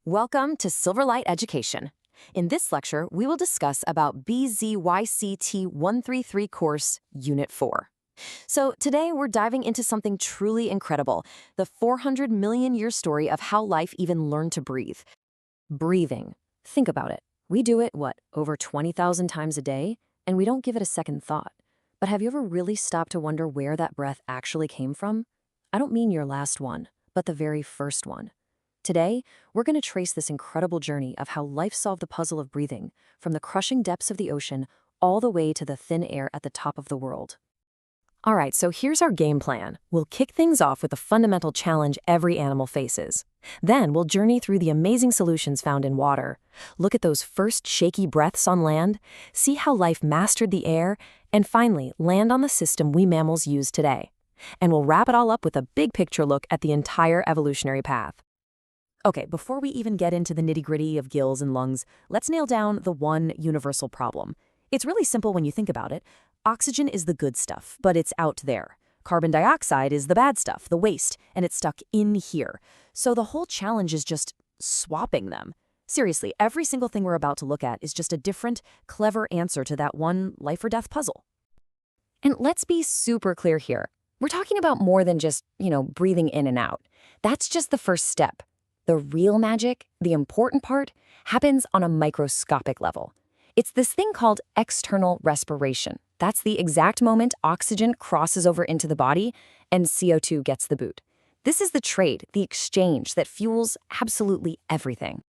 Welcome to Silverlight Education. In this lecture, we will discuss about BZYCT 133 course, Unit 4. So today we're diving into something truly incredible, the 400 million year story of how life even learned to breathe. Breathing. Think about it. We do it, over 20,000 times a day, and we don't give it a second thought. But have you ever really stopped to wonder where that breath actually came from? I don't mean your last one, but the very first one. Today, we're going to trace this incredible journey of how life solved the puzzle of breathing, from the crushing depths of the ocean all the way to the thin air at the top of the world. All right, so here's our game plan. We'll kick things off with a fundamental challenge every animal faces. Then we'll journey through the amazing solutions found in water, look at those first shaky breaths on land, see how life mastered the air, and finally land on the system we mammals use today. And we'll wrap it all up with a big picture look at the entire evolutionary path. Okay, before we even get into the nitty-gritty of gills and lungs, let's nail down the one universal problem. It's really simple when you think about it. Oxygen is the good stuff, but it's out there. Carbon dioxide is the bad stuff, the waste, and it's stuck in here. So the whole challenge is just swapping them. Seriously, every single thing we're about to look at is just a different, clever answer to that one life-or-death puzzle. And let's be super clear here. We're talking about more than just, breathing in and out. That's just the first step. The real magic, the important part, happens on a microscopic level. It's this thing called external respiration. That's the exact moment oxygen crosses over into the body and CO2 gets the boot. This is the trade, the exchange that fuels absolutely everything.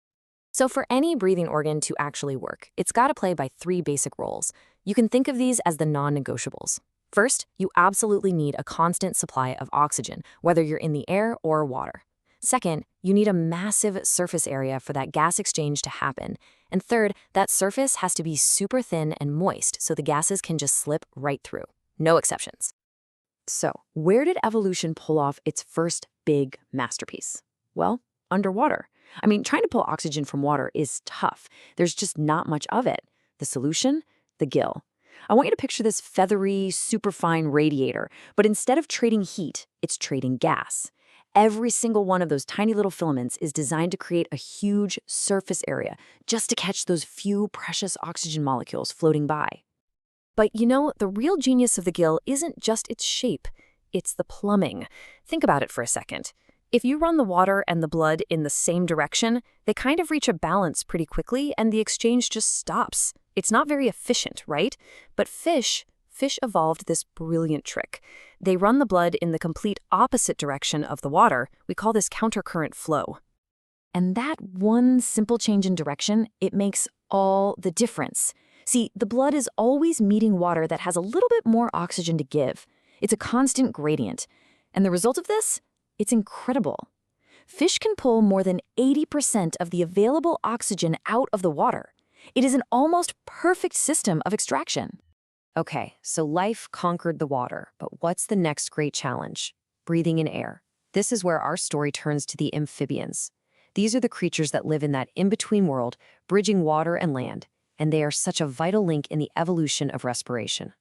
So for any breathing organ to actually work, it's got to play by three basic roles. You can think of these as the non-negotiables. First, you absolutely need a constant supply of oxygen, whether you're in the air or water. Second, you need a massive surface area for that gas exchange to happen. And third, that surface has to be super thin and moist so the gases can just slip right through. No exceptions. So, where did evolution pull off its first big masterpiece? Well, underwater. Trying to pull oxygen from water is tough. There's just not much of it. The solution? The gill. I want you to picture this feathery, superfine radiator, but instead of trading heat, it's trading gas. Every single one of those tiny little filaments is designed to create a huge surface area just to catch those few precious oxygen molecules floating by. But the real genius of the gill isn't just its shape, it's the plumbing. Think about it for a second. If you run the water and the blood in the same direction, they kind of reach a balance pretty quickly and the exchange just stops. It's not very efficient, right? But fish evolved this brilliant trick. They run the blood in the complete opposite direction of the water. We call this countercurrent flow. And that one simple change in direction, it makes all the difference. See, the blood is always meeting water that has a little bit more oxygen to give. It's a constant gradient. And the result of this? It's incredible. Fish can pull more than 80% of the available oxygen out of the water. It is an almost perfect system of extraction. Okay, so life conquered the water, but what's the next great challenge? Breathing in air. This is where our story turns to the amphibians. These are the creatures that live in that in-between world, bridging water and land, and they are such a vital link in the evolution of respiration.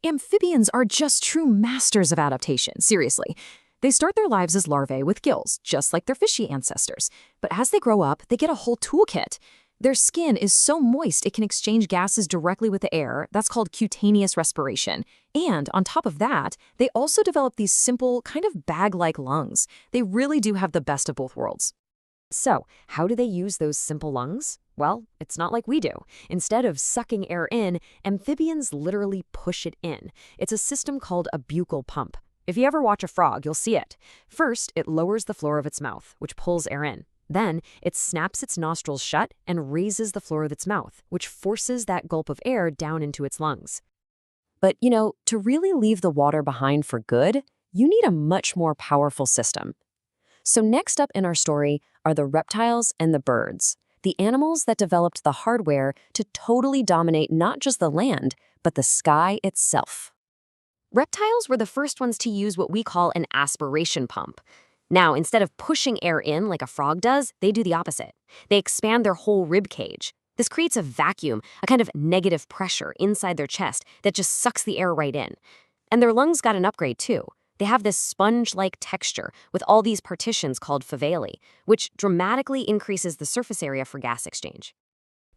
Amphibians are just true masters of adaptation, seriously. They start their lives as larvae with gills, just like their fishy ancestors. But as they grow up, they get a whole toolkit. Their skin is so moist it can exchange gases directly with the air. That's called cutaneous respiration. And on top of that, they also develop these simple, kind of bag-like lungs. They really do have the best of both worlds. So, how do they use those simple lungs? Well, it's not like we do. Instead of sucking air in, amphibians literally push it in. It's a system called a buccal pump. If you ever watch a frog, you'll see it. First, it lowers the floor of its mouth, which pulls air in. Then, it snaps its nostrils shut and raises the floor of its mouth, which forces that gulp of air down into its lungs. But, to really leave the water behind for good, you need a much more powerful system. So next up in our story are the reptiles and the birds, the animals that developed the hardware to totally dominate not just the land, but the sky itself. Reptiles were the first ones to use what we call an aspiration pump. Now, instead of pushing air in like a frog does, they do the opposite. They expand their whole rib cage. This creates a vacuum, a kind of negative pressure inside their chest that just sucks the air right in. And their lungs got an upgrade too. They have this sponge-like texture with all these partitions called foveolae, which dramatically increases the surface area for gas exchange.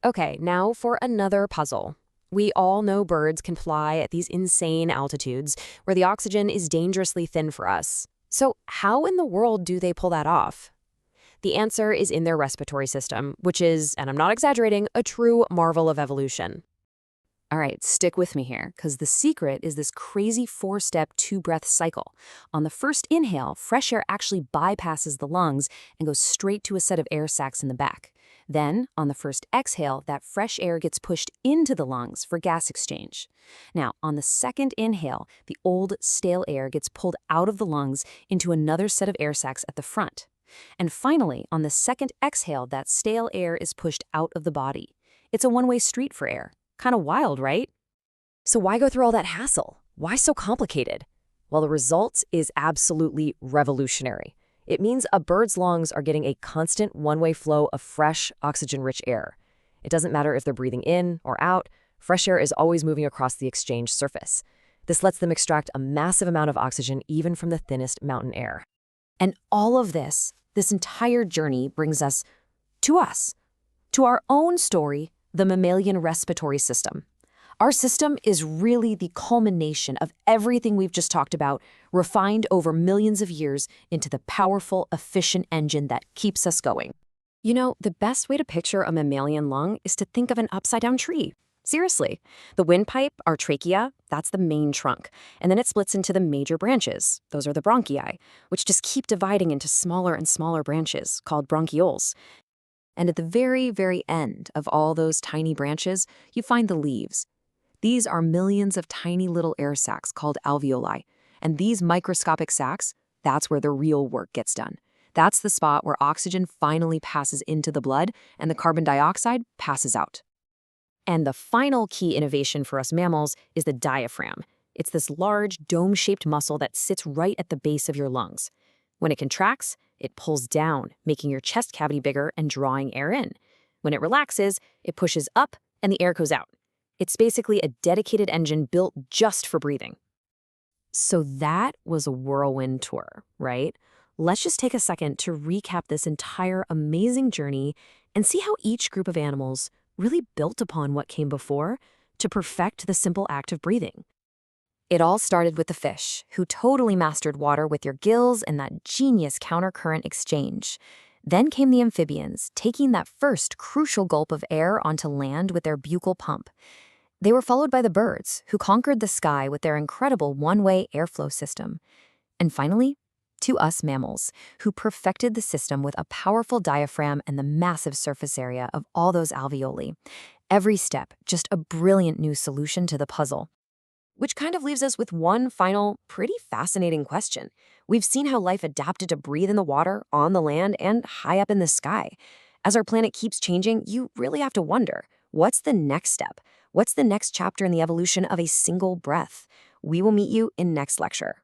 Okay, now for another puzzle. We all know birds can fly at these insane altitudes where the oxygen is dangerously thin for us. So how in the world do they pull that off? The answer is in their respiratory system, which is, and I'm not exaggerating, a true marvel of evolution. All right, stick with me here, because the secret is this crazy 4-step, 2-breath cycle. On the first inhale, fresh air actually bypasses the lungs and goes straight to a set of air sacs in the back. Then, on the first exhale, that fresh air gets pushed into the lungs for gas exchange. Now, on the second inhale, the old, stale air gets pulled out of the lungs into another set of air sacs at the front. And finally, on the second exhale, that stale air is pushed out of the body. It's a one-way street for air. Kind of wild, right? So why go through all that hassle? Why so complicated? Well, the result is absolutely revolutionary. It means a bird's lungs are getting a constant one-way flow of fresh, oxygen-rich air. It doesn't matter if they're breathing in or out, fresh air is always moving across the exchange surface. This lets them extract a massive amount of oxygen even from the thinnest mountain air. And all of this entire journey brings us, to our own story, the mammalian respiratory system. Our system is really the culmination of everything we've just talked about, refined over millions of years into the powerful, efficient engine that keeps us going. You know, the best way to picture a mammalian lung is to think of an upside-down tree. Seriously. The windpipe, our trachea, that's the main trunk. And then it splits into the major branches. Those are the bronchi, which just keep dividing into smaller and smaller branches, called bronchioles. And at the very, very end of all those tiny branches, you find the leaves. These are millions of tiny little air sacs called alveoli. And these microscopic sacs, that's where the real work gets done. That's the spot where oxygen finally passes into the blood and the carbon dioxide passes out. And the final key innovation for us mammals is the diaphragm. It's this large, dome-shaped muscle that sits right at the base of your lungs. When it contracts, it pulls down, making your chest cavity bigger and drawing air in. When it relaxes, it pushes up and the air goes out. It's basically a dedicated engine built just for breathing. So that was a whirlwind tour, right? Let's just take a second to recap this entire amazing journey and see how each group of animals really built upon what came before to perfect the simple act of breathing. It all started with the fish, who totally mastered water with their gills and that genius countercurrent exchange. Then came the amphibians, taking that first crucial gulp of air onto land with their buccal pump. They were followed by the birds, who conquered the sky with their incredible one-way airflow system. And finally, to us mammals, who perfected the system with a powerful diaphragm and the massive surface area of all those alveoli. Every step, just a brilliant new solution to the puzzle. Which kind of leaves us with one final, pretty fascinating question. We've seen how life adapted to breathe in the water, on the land, and high up in the sky. As our planet keeps changing, you really have to wonder, what's the next step? What's the next chapter in the evolution of a single breath? We will meet you in next lecture.